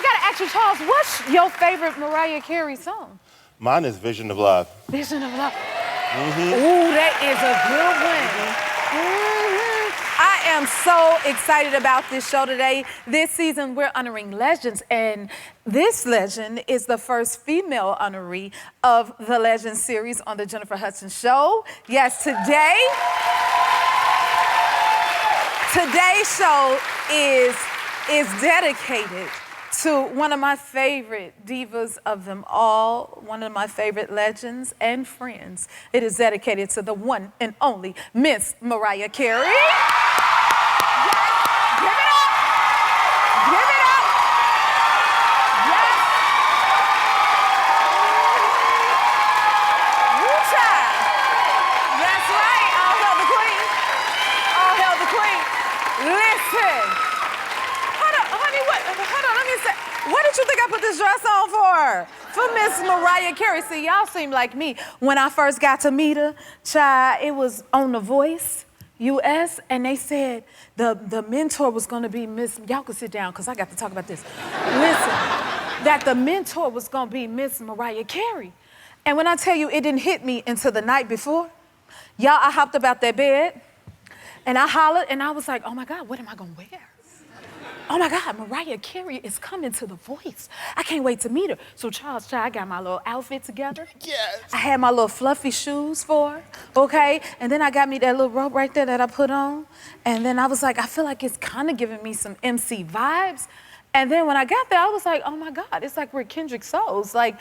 gotta ask you, Charles, what's your favorite Mariah Carey song? Mine is Vision of Love. Vision of Love. Ooh, that is a good one. I am so excited about this show today. This season, we're honoring legends, and this legend is the first female honoree of the Legend series on the Jennifer Hudson Show. Yes, today's show is dedicated to one of my favorite divas of them all, one of my favorite legends and friends. It is dedicated to the one and only Miss Mariah Carey. Yes. Give it up. Give it up. Yes. Woo child. That's right. All hail the queen. All hail the queen. Listen. What did you think I put this dress on for? For Miss Mariah Carey. See, y'all seem like me. When I first got to meet her, child, it was on The Voice US, and they said the mentor was gonna be Miss, y'all can sit down, because I got to talk about this. Listen, that the mentor was gonna be Miss Mariah Carey. And when I tell you, it didn't hit me until the night before. Y'all, I hopped about that bed, and I hollered, and I was like, oh my God, what am I gonna wear? Oh my God, Mariah Carey is coming to The Voice. I can't wait to meet her. So Charles, I got my little outfit together. Yes. I had my little fluffy shoes for her, okay? And then I got me that little robe right there that I put on. And then I was like, I feel like it's kind of giving me some MC vibes. And then when I got there, I was like, oh my God, it's like we're kindred souls. Like,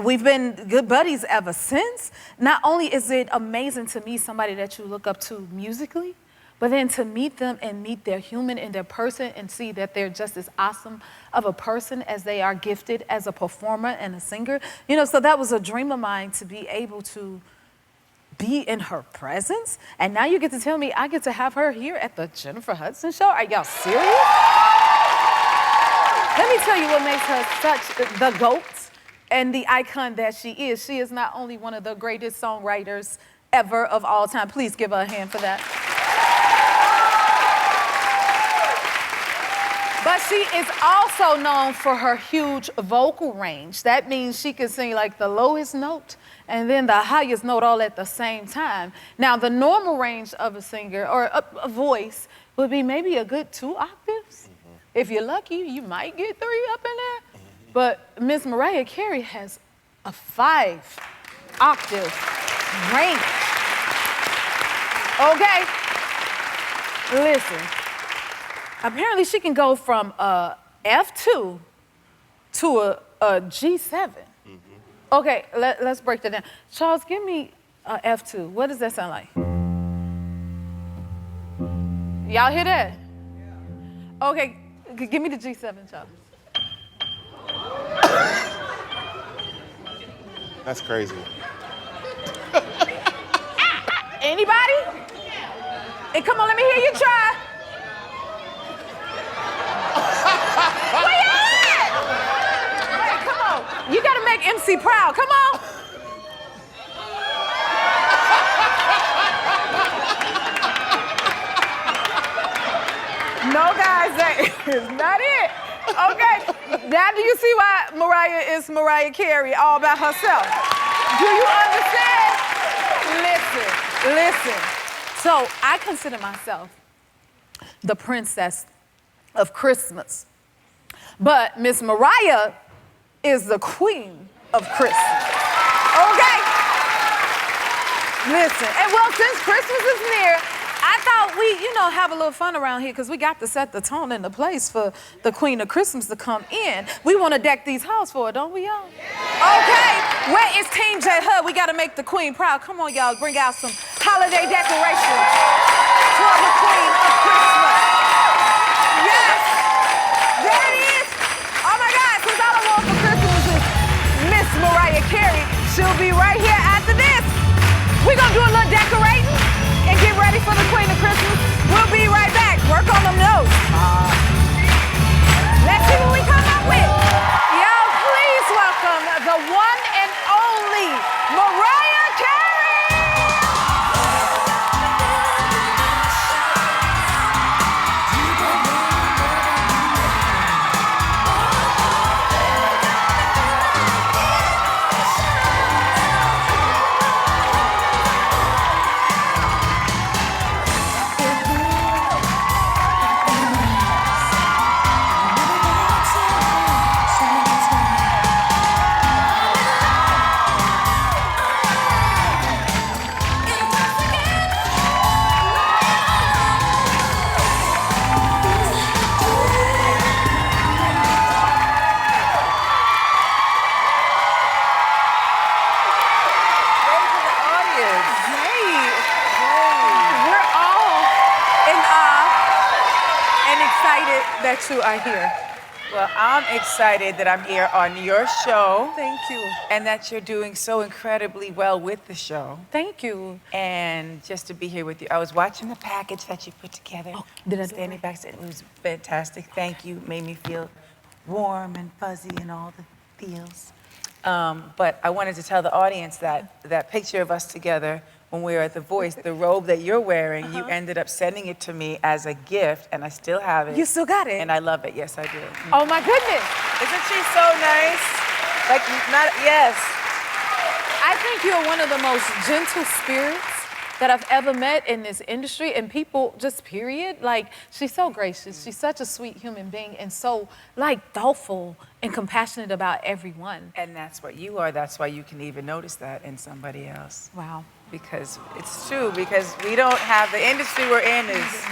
we've been good buddies ever since. Not only is it amazing to meet somebody that you look up to musically, but then to meet them and meet their human and their person and see that they're just as awesome of a person as they are gifted as a performer and a singer. You know, so that was a dream of mine, to be able to be in her presence. And now you get to tell me I get to have her here at the Jennifer Hudson Show. Are y'all serious? Let me tell you what makes her such the GOAT and the icon that she is. She is not only one of the greatest songwriters ever of all time. Please give her a hand for that. But she is also known for her huge vocal range. That means she can sing like the lowest note and then the highest note all at the same time. Now, the normal range of a singer or a voice would be maybe a good 2 octaves. If you're lucky, you might get 3 up in there. But Miss Mariah Carey has a 5-octave range. Okay? Listen. Apparently, she can go from a F2 to a G7. Okay, let's break that down. Charles, give me a F2. What does that sound like? Y'all hear that? Okay, give me the G7, Charles. That's crazy. Anybody? Hey, come on, let me hear you try. Where you at? Hey, come on. You gotta make MC proud. Come on. No, guys, that is not it. Okay. Now do you see why Mariah is Mariah Carey all by herself? Do you understand? Listen. So I consider myself the princess of Christmas. But Miss Mariah is the queen of Christmas. Okay? Listen, and well, since Christmas is near, I thought we, have a little fun around here, because we got to set the tone and the place for the queen of Christmas to come in. We want to deck these halls for her, don't we, y'all? Okay, where is Team J Hud? We got to make the queen proud. Come on, y'all, bring out some holiday decorations for the queen of Christmas. Yes, there it is. Oh my God, since all I want for Christmas is Miss Mariah Carey, she'll be right here after this. We're gonna do a little decorating and get ready for the queen of Christmas. We'll be right back. Work on them notes. Let's see what we come up with. Y'all, please welcome the one and only Mariah Carey. that you are here. Well, I'm excited that I'm here on your show. Thank you. And that you're doing so incredibly well with the show. Thank you. And just to be here with you. I was watching the package that you put together. Oh, did I do Standing it? backstage. It was fantastic. Thank you. Made me feel warm and fuzzy and all the feels. But I wanted to tell the audience that that picture of us together when we were at The Voice, the robe that you're wearing, you ended up sending it to me as a gift, and I still have it. You still got it? And I love it. Yes, I do. Oh my goodness. Isn't she so nice? Like, not, yes. I think you're one of the most gentle spirits that I've ever met in this industry, and people just period. Like, she's so gracious. She's such a sweet human being and so like thoughtful and compassionate about everyone. And that's what you are. That's why you can even notice that in somebody else. Wow. Because it's true, because we don't have, the industry we're in is...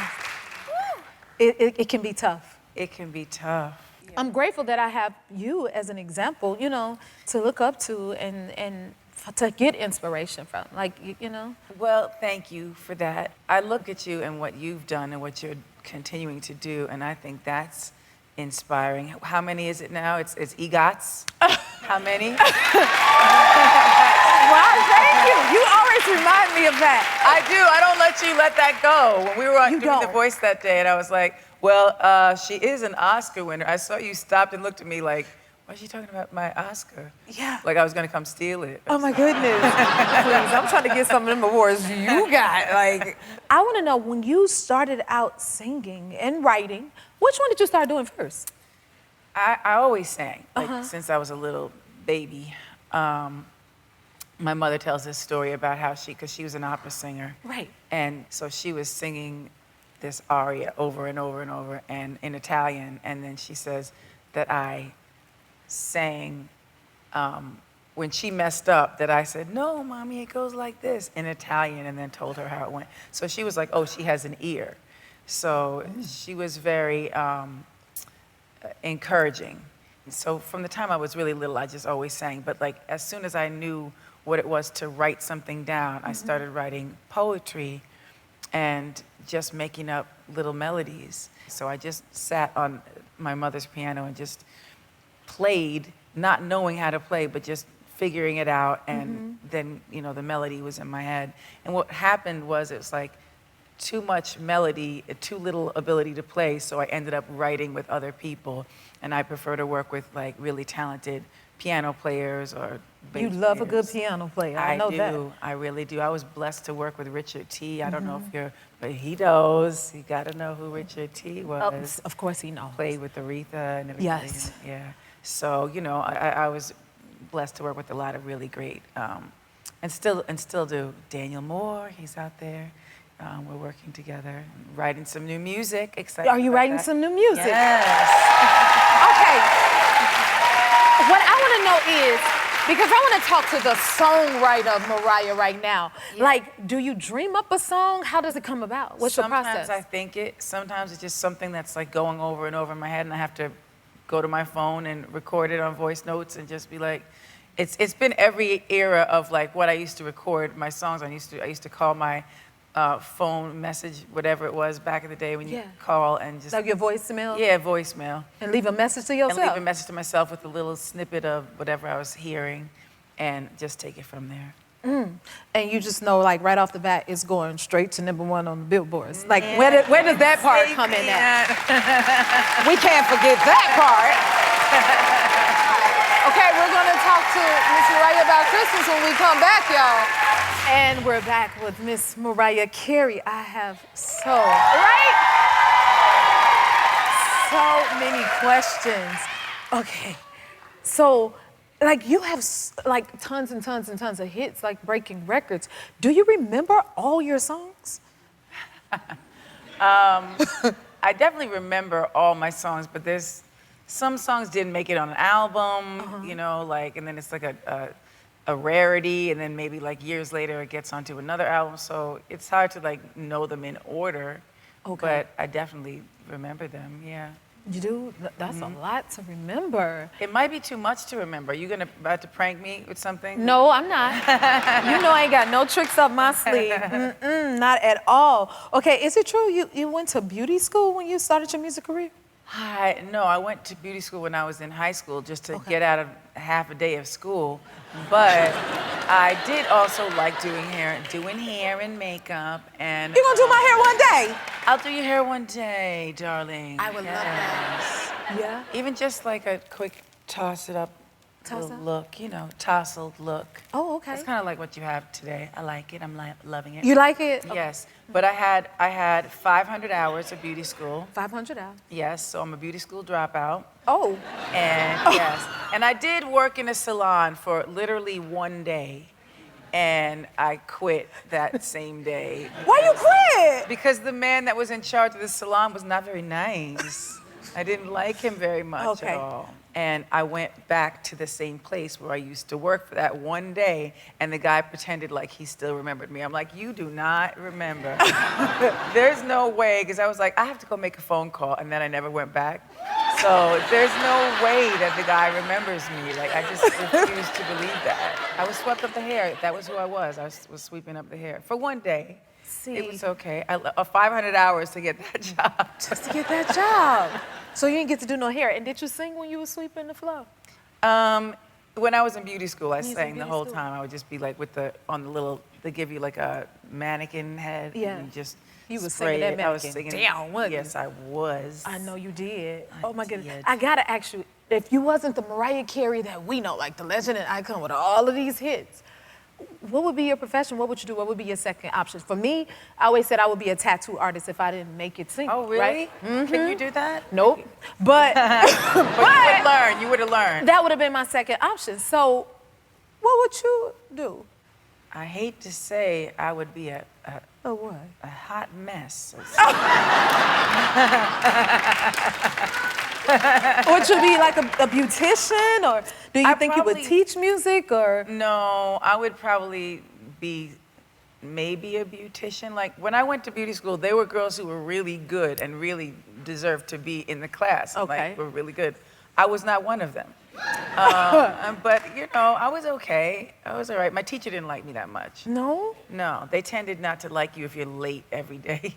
It can be tough. It can be tough. I'm grateful that I have you as an example, you know, to look up to and to get inspiration from, like, you know. Well, thank you for that. I look at you and what you've done and what you're continuing to do, and I think that's inspiring. How many is it now? It's EGOTs? How many? Wow, thank you. You always remind me of that. I do. I don't let you let that go. When we were doing The Voice that day, and I was like, well, she is an Oscar winner. I saw you stopped and looked at me like, why is she talking about my Oscar? Yeah. Like I was gonna come steal it. Oh my goodness. Please, I'm trying to get some of them awards you got. Like, I want to know, when you started out singing and writing, which one did you start doing first? I always sang, like since I was a little baby. My mother tells this story about how because she was an opera singer. Right. And so she was singing this aria over and over and over and in Italian. And then she says that I sang, when she messed up, that I said, no, mommy, it goes like this in Italian, and then told her how it went. So she was like, oh, she has an ear. So she was very encouraging. So from the time I was really little, I just always sang. But like as soon as I knew what it was to write something down, I started writing poetry and just making up little melodies. So I just sat on my mother's piano and just played, not knowing how to play, but just figuring it out. And then, you know, the melody was in my head. And what happened was, it was like too much melody, too little ability to play. So I ended up writing with other people. And I prefer to work with like really talented piano players or bass You love players. a good piano player. I know that. I really do. I was blessed to work with Richard T. I don't know if you're, but he knows. You got to know who Richard T. was. Oh, of course he knows. Played with Aretha and everything. Yes. Yeah. So, you know, I was blessed to work with a lot of really great, and still do. Daniel Moore, he's out there. We're working together, writing some new music. Excited. Are you about writing that. some new music? Yes. Okay. What I want to know is, because I want to talk to the songwriter of Mariah right now. Yeah. Like, do you dream up a song? How does it come about? What's your process? Sometimes I think it. Sometimes it's just something that's like going over and over in my head, and I have to go to my phone and record it on voice notes and just be like, it's been every era of like what I used to record my songs. I used to call my phone message, whatever it was back in the day when you call and just Like your voicemail? Yeah, voicemail. And leave a message to yourself? And leave a message to myself with a little snippet of whatever I was hearing, and just take it from there. And you just know, like, right off the bat, it's going straight to #1 on the billboards. Like, where does that part come in at? We can't forget that part. Okay, we're going to talk to Miss Mariah about Christmas when we come back, y'all. And we're back with Miss Mariah Carey. I have so many questions. Okay, so, like, you have like tons and tons and tons of hits, like breaking records. Do you remember all your songs? I definitely remember all my songs, but there's some songs didn't make it on an album, you know, like, and then it's like a rarity, and then maybe like years later it gets onto another album. So it's hard to like know them in order. Okay. But I definitely remember them, yeah. You do? That's a lot to remember. It might be too much to remember. Are you about to prank me with something? No, I'm not. You know I ain't got no tricks up my sleeve. Not at all. Okay, is it true you went to beauty school when you started your music career? No, I went to beauty school when I was in high school just to get out of half a day of school. But I did also like doing hair and makeup. And You gonna do my hair one day? I'll do your hair one day, darling. I would love that. Yeah. Even just like a quick toss it up little look, tousled look. Oh, okay. It's kind of like what you have today. I like it. I'm loving it. You like it? Yes. But I had 500 hours of beauty school. 500 hours. Yes, so I'm a beauty school dropout. Oh. And yes, and I did work in a salon for literally one day, and I quit that same day. Why you quit? Because the man that was in charge of the salon was not very nice. I didn't like him very much at all. And I went back to the same place where I used to work for that one day, and the guy pretended like he still remembered me. I'm like, you do not remember. There's no way, because I was like, I have to go make a phone call, and then I never went back. So there's no way that the guy remembers me. Like, I just refuse to believe that. I was swept up the hair. That was who I was. I was sweeping up the hair for one day. See. It was okay. 500 hours to get that job. Just to get that job. So you didn't get to do no hair. And did you sing when you were sweeping the floor? When I was in beauty school, I You was in sang the beauty whole school? time. I would just be like they give you like a mannequin head. Yeah. And you just You was spray singing that it. I was mannequin singing down, wasn't you? Yes, I was. I know you did. Oh my goodness. did. I gotta ask you, if you wasn't the Mariah Carey that we know, like the legend and icon with all of these hits, what would be your profession? What would you do? What would be your second option? For me, I always said I would be a tattoo artist if I didn't make it sing. Oh, really? Right? Can you do that? Nope. But, But you would have learned. that would have been my second option. So what would you do? I hate to say I would be a Oh, what? hot mess. Would you be like a beautician, or do you think you would teach music, or? No, I would probably be maybe a beautician. Like when I went to beauty school, there were girls who were really good and really deserved to be in the class. Okay. Like, were really good. I was not one of them. But I was okay. I was all right. My teacher didn't like me that much. No? No, they tended not to like you if you're late every day.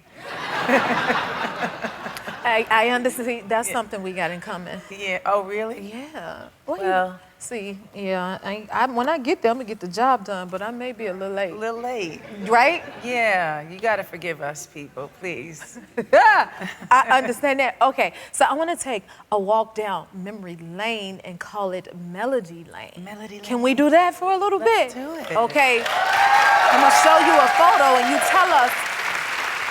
I understand. That's something we got in common. Yeah. Oh, really? Yeah. Well, see, yeah. When I get there, I'm gonna get the job done, but I may be a little late. A little late. Right? Yeah, you gotta forgive us, people, please. I understand that. Okay, so I want to take a walk down memory lane and call it Melody Lane. Melody Lane. Can we do that for a little Let's bit? do it. Okay. I'm gonna show you a photo, and you tell us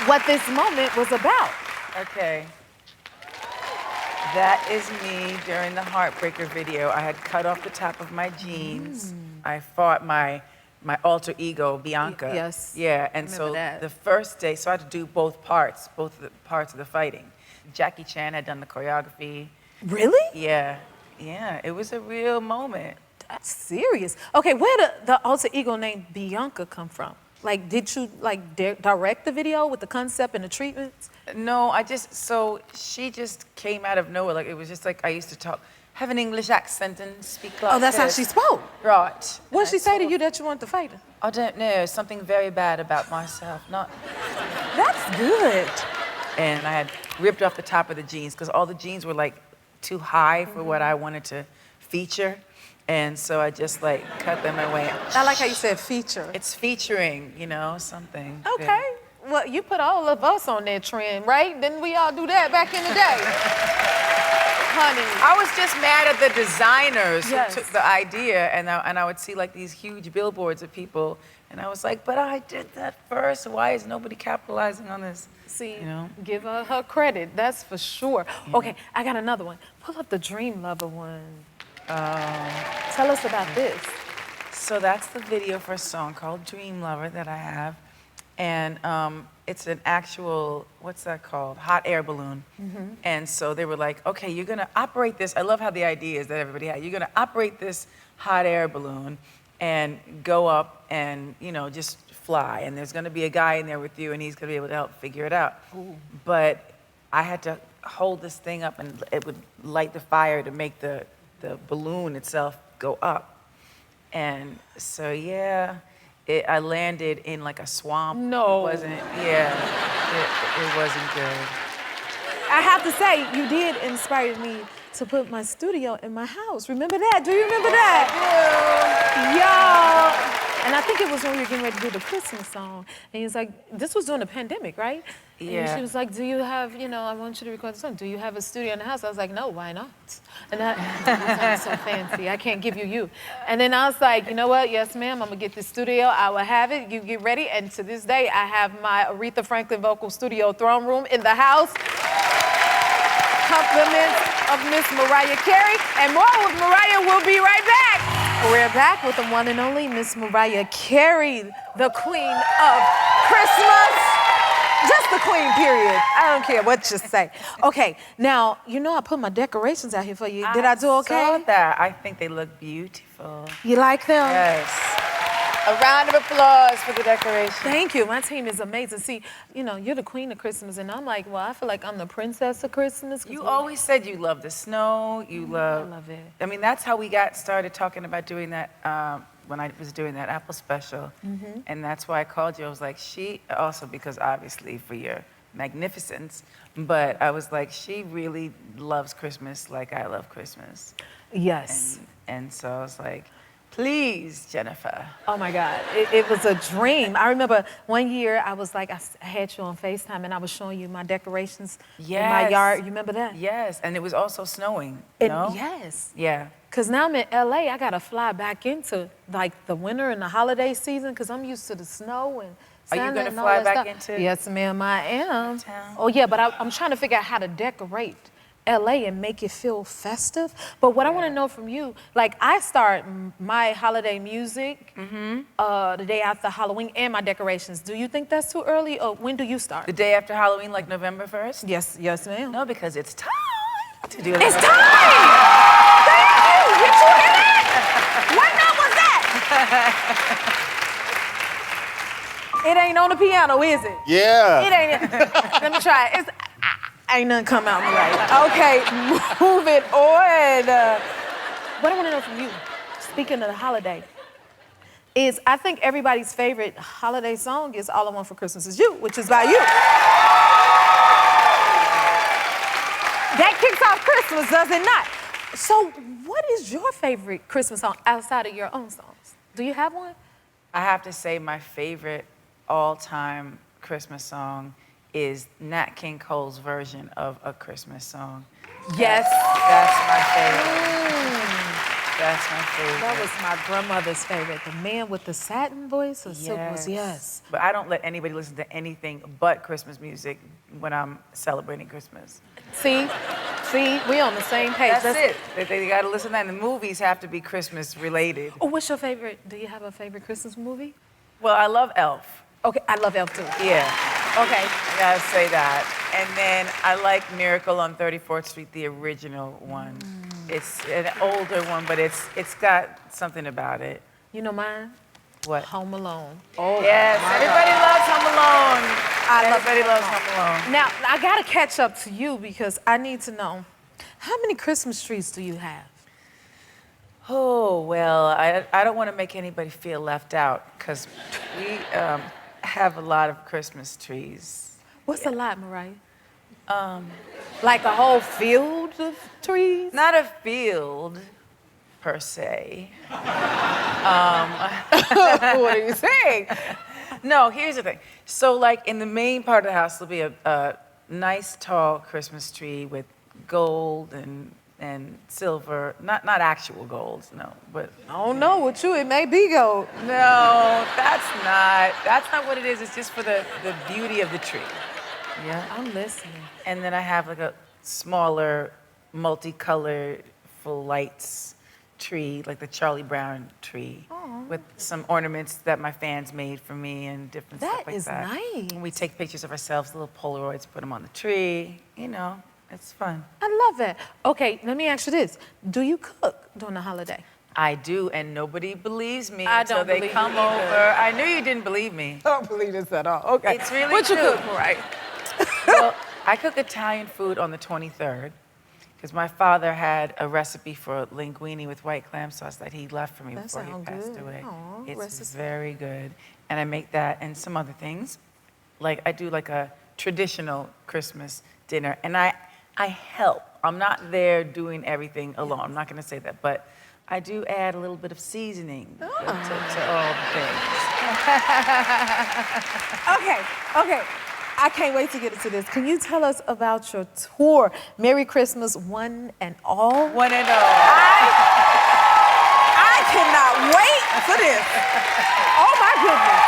what this moment was about. Okay. That is me during the Heartbreaker video. I had cut off the top of my jeans. I fought my alter ego, Bianca. Yes. Yeah, and so Remember that. the first day, so I had to do both of the parts of the fighting. Jackie Chan had done the choreography. Really? Yeah, it was a real moment. That's serious. Okay, where did the alter ego named Bianca come from? Like, did you direct the video with the concept and the treatments? No, she just came out of nowhere. Like, it was just like I used to have an English accent and speak like Oh, that's how this. she spoke. Right. What did she say to you that you want to fight her? I don't know, something very bad about myself. That's good. And I had ripped off the top of the jeans because all the jeans were like too high for what I wanted to feature. And so I just cut them away. I like how you said feature. It's featuring, something. Okay. Well, you put all of us on that trend, right? Didn't we all do that back in the day? Honey. I was just mad at the designers Yes. who took the idea, and I would see these huge billboards of people, and I was like, but I did that first. Why is nobody capitalizing on this? See, give her credit, that's for sure. Yeah. Okay, I got another one. Pull up the Dream Lover one. Tell us about this. So that's the video for a song called Dream Lover that I have. And it's an actual, what's that called? Hot air balloon. And so they were like, okay, you're gonna operate this. I love how the idea is that everybody had. You're gonna operate this hot air balloon and go up and, just fly. And there's gonna be a guy in there with you and he's gonna be able to help figure it out. Ooh. But I had to hold this thing up and it would light the fire to make the balloon itself go up. And so, I landed in a swamp. No. It wasn't good. I have to say, you did inspire me to put my studio in my house. Remember that? Do you remember that? Y'all. And I think it was when we were getting ready to do the Christmas song. And he was like, this was during the pandemic, right? Yeah. And she was like, do you have, I want you to record the song. Do you have a studio in the house? I was like, no, why not? And that sounds so fancy. I can't give you. And then I was like, you know what? Yes, ma'am. I'm going to get this studio. I will have it. You get ready. And to this day, I have my Aretha Franklin vocal studio throne room in the house. Compliments of Miss Mariah Carey. And more with Mariah. We'll be right back. We're back with the one and only Miss Mariah Carey, the queen of Christmas. Just the queen, period. I don't care what you say. Okay, now, I put my decorations out here for you. Did I do okay? I saw that. I think they look beautiful. You like them? Yes. A round of applause for the decoration. Thank you. My team is amazing. See, you're the queen of Christmas, and I'm like, well, I feel like I'm the princess of Christmas. You always said you love the snow. I love it. I mean, that's how we got started talking about doing that when I was doing that Apple special. Mm-hmm. And that's why I called you. I was like, also because obviously for your magnificence, but I was like, she really loves Christmas like I love Christmas. Yes. And so I was like, please, Jennifer. Oh my God, it was a dream. I remember one year I was like, I had you on FaceTime and I was showing you my decorations in my yard. You remember that? Yes, and it was also snowing, no? Yes. Yeah. Because now I'm in LA, I gotta fly back into like the winter and the holiday season because I'm used to the snow and Santa. Are you gonna and all fly that back stuff. into? Yes, ma'am, I am. Town? Oh yeah, but I'm trying to figure out how to decorate LA and make it feel festive. But what I want to know from you, like I start my holiday music the day after Halloween and my decorations. Do you think that's too early, or when do you start? The day after Halloween, like November 1st? Yes, ma'am. No, because it's time to do it. It's time! Thank you! Did you hear that? What note was that? It ain't on the piano, is it? Yeah. It ain't. Let me try it. Ain't nothing come out right. Okay, moving on. What I want to know from you, speaking of the holiday, is I think everybody's favorite holiday song is All I Want for Christmas Is You, which is by you. That kicks off Christmas, does it not? So what is your favorite Christmas song outside of your own songs? Do you have one? I have to say my favorite all-time Christmas song is Nat King Cole's version of A Christmas Song. Yes. That's my favorite. That's my favorite. That was my grandmother's favorite. The man with the satin voice or silk was, yes. But I don't let anybody listen to anything but Christmas music when I'm celebrating Christmas. See, we on the same page. That's it. They got to listen to that. And the movies have to be Christmas related. Oh, what's your favorite? Do you have a favorite Christmas movie? Well, I love Elf. Okay, I love Elf too. Yeah. Okay. I gotta say that. And then I like Miracle on 34th Street, the original one. It's an older one, but it's got something about it. You know mine? What? Home Alone. Oh, yes, everybody loves Home Alone. Everybody loves Home Alone. Now, I gotta catch up to you because I need to know, how many Christmas trees do you have? Oh, well, I don't want to make anybody feel left out because we have a lot of Christmas trees. What's a lot, Mariah? Like a whole field of trees? Not a field, per se. What are you saying? No, here's the thing. So, like, in the main part of the house, there'll be a nice, tall Christmas tree with gold and silver. Not actual gold, no, but... I don't know, with you, it may be gold. No, that's not what it is. It's just for the beauty of the tree. Yeah. I'm listening. And then I have like a smaller, multicolored, full lights tree, like the Charlie Brown tree, with some ornaments that my fans made for me and different stuff like that. That is nice. And we take pictures of ourselves, little Polaroids, put them on the tree. You know, it's fun. I love that. Okay, let me ask you this. Do you cook during the holiday? I do, and nobody believes me I until don't they believe come you either. over. I knew you didn't believe me. I don't believe this at all. Okay. It's really What you true. cook, right? Well, I cook Italian food on the 23rd because my father had a recipe for linguine with white clams sauce that he left for me That before he sound passed good. away. Aw, It's recipe. very good. And I make that and some other things. Like I do like a traditional Christmas dinner, and I help. I'm not there doing everything alone. I'm not going to say that, but I do add a little bit of seasoning to all the things. Okay. I can't wait to get into this. Can you tell us about your tour? Merry Christmas, one and all. One and all. I cannot wait for this. Oh my goodness.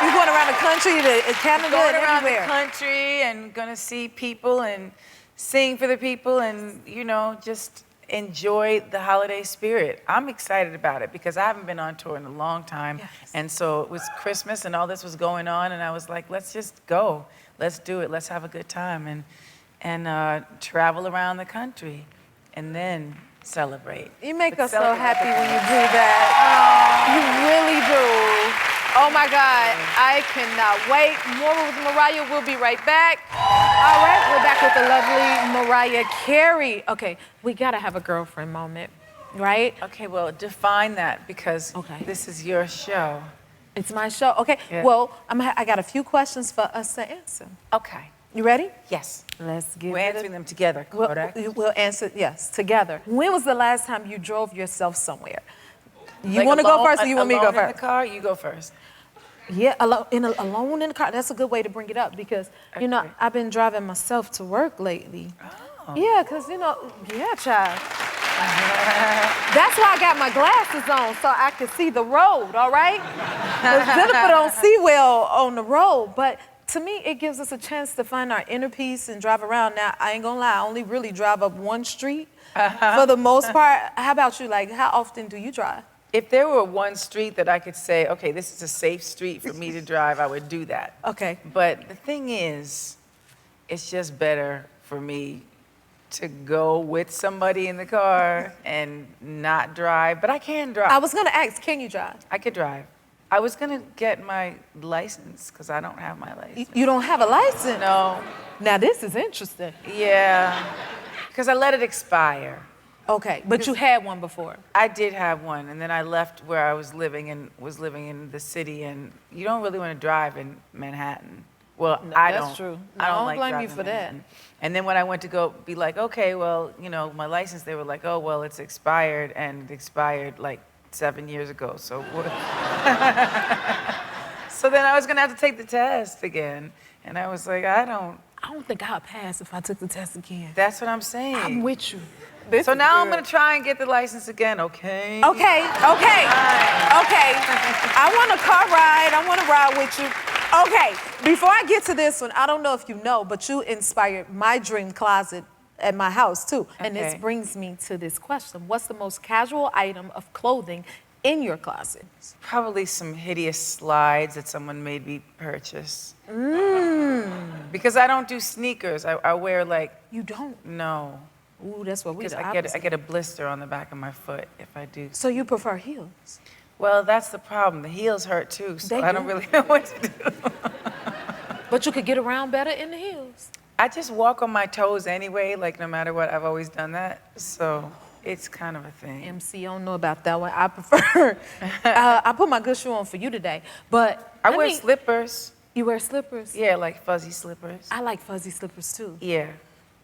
You're going around the country, to Canada, Going and around everywhere. the country and gonna see people and sing for the people and, you know, just enjoy the holiday spirit. I'm excited about it because I haven't been on tour in a long time. Yes. And so it was Christmas and all this was going on and I was like, let's just go. Let's do it. Let's have a good time and travel around the country and then celebrate. You make But us so celebrate happy with when you the do that. You really do. Oh my God, I cannot wait. More with Mariah. We'll be right back. All right, we're back with the lovely Mariah Carey. Okay, we gotta have a girlfriend moment, right? Okay, well, define that because Okay. this is your show. It's my show. Okay, Yeah. well, I got a few questions for us to answer. Okay. You ready? Yes. Let's get We're it. answering them together, We'll, Kodak. we'll answer, yes, together. When was the last time you drove yourself somewhere? You Like want to go alone- first or you want me to go alone in first? the car? You go first. Yeah, alone in the car. That's a good way to bring it up because, you know, Okay. I've been driving myself to work lately. Oh. Yeah, because, you know, yeah, child. That's why I got my glasses on, so I can see the road, all right? Because Jennifer don't see well on the road, but to me, it gives us a chance to find our inner peace and drive around. Now, I ain't gonna lie, I only really drive up one street for the most part. How about you? Like, how often do you drive? If there were one street that I could say, okay, this is a safe street for me to drive, I would do that. Okay. But the thing is, it's just better for me to go with somebody in the car and not drive. But I can drive. I was gonna ask, can you drive? I could drive. I was gonna get my license because I don't have my license. You don't have a license? No. Now, this is interesting. Yeah. Because I let it expire. Okay, but you had one before. I did have one, and then I left where I was living and was living in the city, and you don't really want to drive in Manhattan. Well, I that's don't. true. I No, I don't don't like blame you driving for in that. Manhattan. And then when I went to go be like, okay, well, you know, my license, they were like, oh, well, it's expired, and it expired like 7 years ago. So what? So then I was gonna have to take the test again, and I was like, I don't. think I'll pass if I took the test again. That's what I'm saying. I'm with you. So now I'm gonna try and get the license again, okay? Okay. I want a car ride. I want to ride with you. Okay, before I get to this one, I don't know if you know, but you inspired my dream closet at my house too. And this Okay. brings me to this question. What's the most casual item of clothing in your closet? Probably some hideous slides that someone made me purchase. Because I don't do sneakers. I wear like, You don't. no. Ooh, that's what we Because the I opposite. get a blister on the back of my foot if I do. So you prefer heels? Well, that's the problem. The heels hurt too, so They I don't do. really know what to do. But you could get around better in the heels. I just walk on my toes anyway, like no matter what, I've always done that. So it's kind of a thing. MC, I don't know about that one. I prefer, I put my good shoe on for you today. But I wear mean, slippers. You wear slippers? Yeah, like fuzzy slippers. I like fuzzy slippers too. Yeah.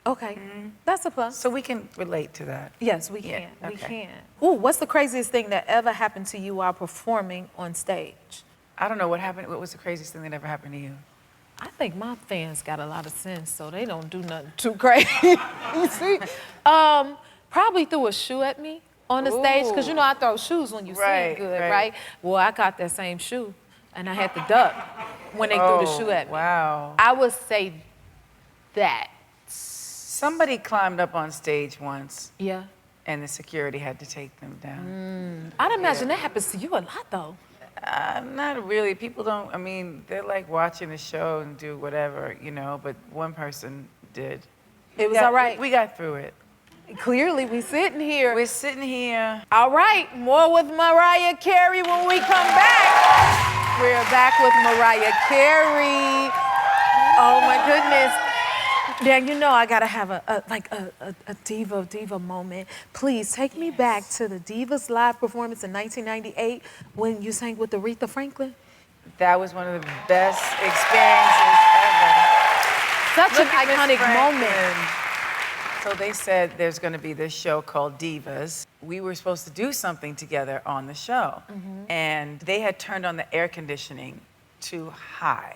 Okay, that's a plus. So we can relate to that. Yes, we Yeah, can. We okay. can. Ooh, what's the craziest thing that ever happened to you while performing on stage? I don't know what happened. What was the craziest thing that ever happened to you? I think my fans got a lot of sense, so they don't do nothing too crazy. You see? Probably threw a shoe at me on the stage, because you know I throw shoes when you Right, sing good, right. right? Well, I got that same shoe, and I had to duck when they threw the shoe at me. Wow. I would say that. Somebody climbed up on stage once, Yeah. and the security had to take them down. I'd imagine that happens to you a lot, though. Not really. People don't, I mean, they're like watching the show and do whatever, you know, but one person did. It was all right. We got through it. Clearly, we sitting here. We're sitting here. All right, more with Mariah Carey when we come back. We're back with Mariah Carey. Oh my goodness. Yeah, you know I gotta have a diva moment. Please take me back to the Divas live performance in 1998 when you sang with Aretha Franklin. That was one of the best experiences ever. Such an Look at Miss iconic moment. Franklin. So they said there's going to be this show called Divas. We were supposed to do something together on the show. And they had turned on the air conditioning too high.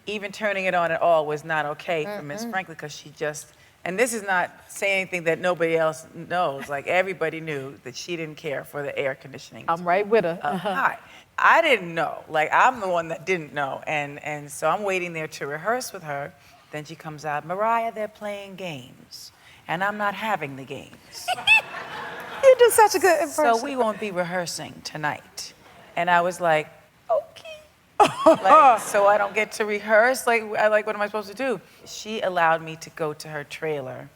Even turning it on at all was not okay for Miss Franklin because she just, and this is not saying anything that nobody else knows. Like everybody knew that she didn't care for the air conditioning. I'm right with her. High. I didn't know. Like I'm the one that didn't know. And so I'm waiting there to rehearse with her. Then she comes out, Mariah, they're playing games. And I'm not having the games. You do such a good impression. So we won't be rehearsing tonight. And I was like, okay. Like, so I don't get to rehearse? Like, what am I supposed to do? She allowed me to go to her trailer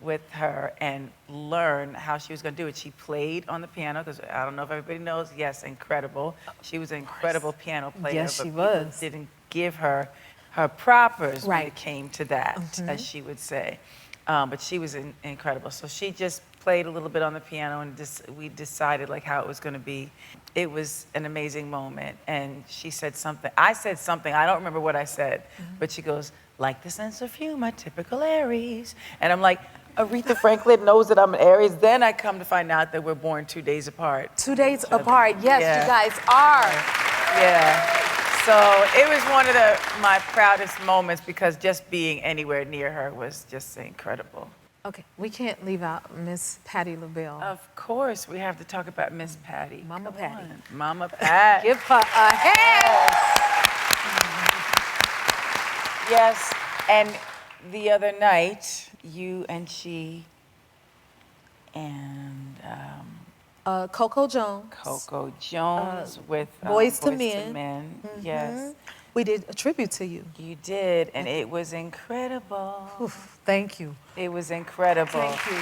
with her and learn how she was going to do it. She played on the piano, because I don't know if everybody knows. Yes, incredible. She was an incredible piano player. Yes, she but was. Didn't give her propers when Right. it came to that, as she would say. But she was incredible. So she just played a little bit on the piano, and we decided like how it was going to be. It was an amazing moment. And she said something. I said something. I don't remember what I said. But she goes, like the sense of humor, typical Aries. And I'm like, Aretha Franklin knows that I'm an Aries. Then I come to find out that we're born 2 days apart. 2 days apart. Yes, Yeah. you guys are. Yeah. So it was one of my proudest moments because just being anywhere near her was just incredible. Okay, we can't leave out Miss Patti LaBelle. Of course, we have to talk about Miss Patti. Mama Come Patti. on. Mama Pat. Give her a hand. Yes, and the other night, you and she and Coco Jones. Coco Jones with Boys to Boyz II Men. Men. Yes, We did a tribute to you. you did, and it was incredible. Oof, thank you. It was incredible. Thank you.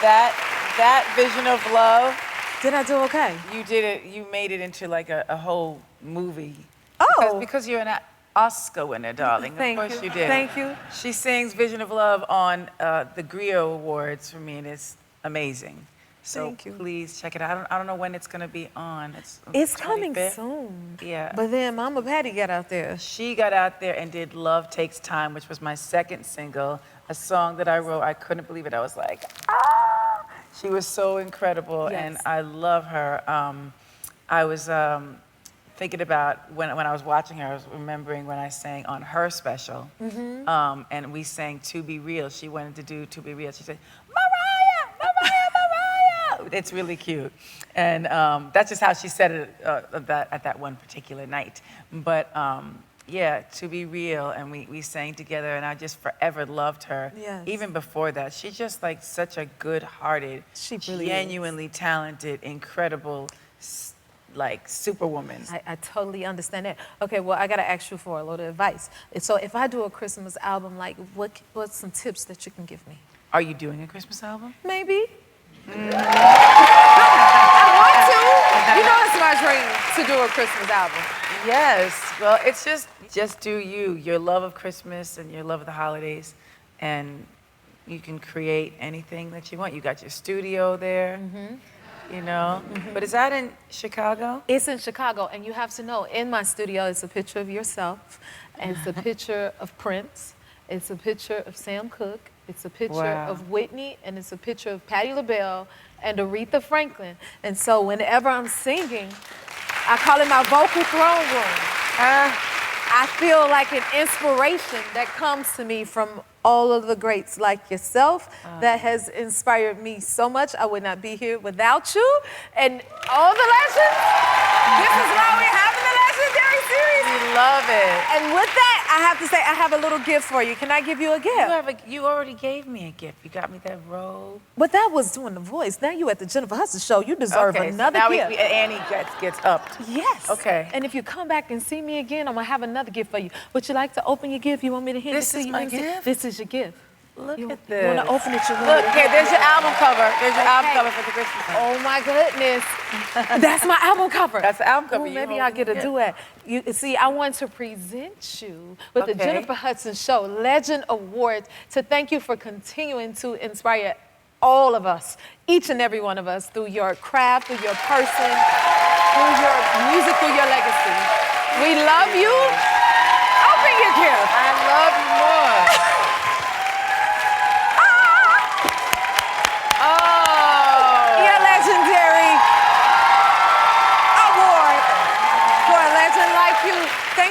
That vision of love, Did I do okay? you did it. You made it into like a whole movie. Oh. Because you're an Oscar winner, darling. Thank Of course you. you did. Thank you. She sings Vision of Love on the Grammy Awards for me, and it's amazing. So Thank you. please check it out. I don't know when it's going to be on. It's coming 25th. soon. Yeah. But then Mama Patti got out there. She got out there and did Love Takes Time, which was my second single, a song that I wrote. I couldn't believe it. I was like, ah! She was so incredible, and Yes. I love her. I was thinking about when I was watching her, I was remembering when I sang on her special, and we sang To Be Real. She wanted to do To Be Real. She said, Mariah, Mariah, Mariah. It's really cute. And that's just how she said it at that one particular night. But yeah, To Be Real, and we sang together, and I just forever loved her. Yes. Even before that, she's just like such a good-hearted, She really is. genuinely talented, incredible, like superwoman. I totally understand that. Okay, well, I gotta ask you for a little advice. So if I do a Christmas album, like, what's some tips that you can give me? Are you doing a Christmas album? Maybe. I want to. You know, it's my dream to do a Christmas album. Yes. Well, it's just do you, your love of Christmas and your love of the holidays, and you can create anything that you want. You got your studio there, you know. But is that in Chicago? It's in Chicago, and you have to know, in my studio, it's a picture of yourself, and it's a picture of Prince, it's a picture of Sam Cooke, it's a picture Wow. of Whitney, and it's a picture of Patti LaBelle and Aretha Franklin. And so whenever I'm singing, I call it my vocal throne room. I feel like an inspiration that comes to me from all of the greats like yourself that has inspired me so much. I would not be here without you and all the legends. This is why we're having the Legendary Series. We love it. And with that, I have to say, I have a little gift for you. Can I give you a gift? You already gave me a gift. You got me that robe. But that was doing the voice. Now you at the Jennifer Hudson show. You deserve So another now gift. Annie gets upped. Yes. Okay. And if you come back and see me again, I'm gonna have another gift for you. Would you like to open your gift? You want me to hand This it to is you? my MC? gift? This is your gift. Look You at this. wanna open it? You want Look, me to here, hand there's it? your album cover. There's your album Okay. cover for the Christmas album. Oh my goodness. That's my album cover. That's the album cover. Ooh, You maybe hold I'll get a it. duet. You see, I want to present you with the Okay. Jennifer Hudson Show Legend Award to thank you for continuing to inspire all of us, each and every one of us, through your craft, through your person, through your music, through your legacy. We love you. Open your gift. I love you more.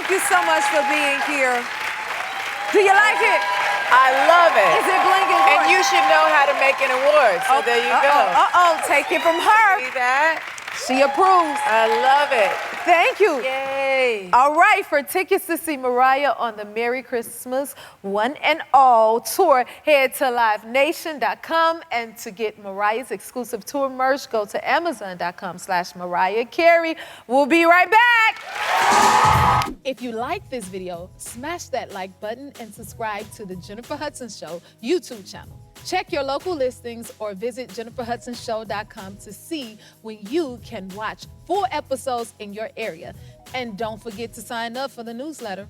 Thank you so much for being here. Do you like it? I love it. Is it blinking? And you should know how to make an award, so there you go. Take it from her. See that? She approves. I love it. Thank you. Yay. All right, for tickets to see Mariah on the Merry Christmas One and All tour, head to livenation.com. And to get Mariah's exclusive tour merch, go to amazon.com/Mariah Carey. We'll be right back. If you like this video, smash that like button and subscribe to the Jennifer Hudson Show YouTube channel. Check your local listings or visit jenniferhudsonshow.com to see when you can watch full episodes in your area. And don't forget to sign up for the newsletter.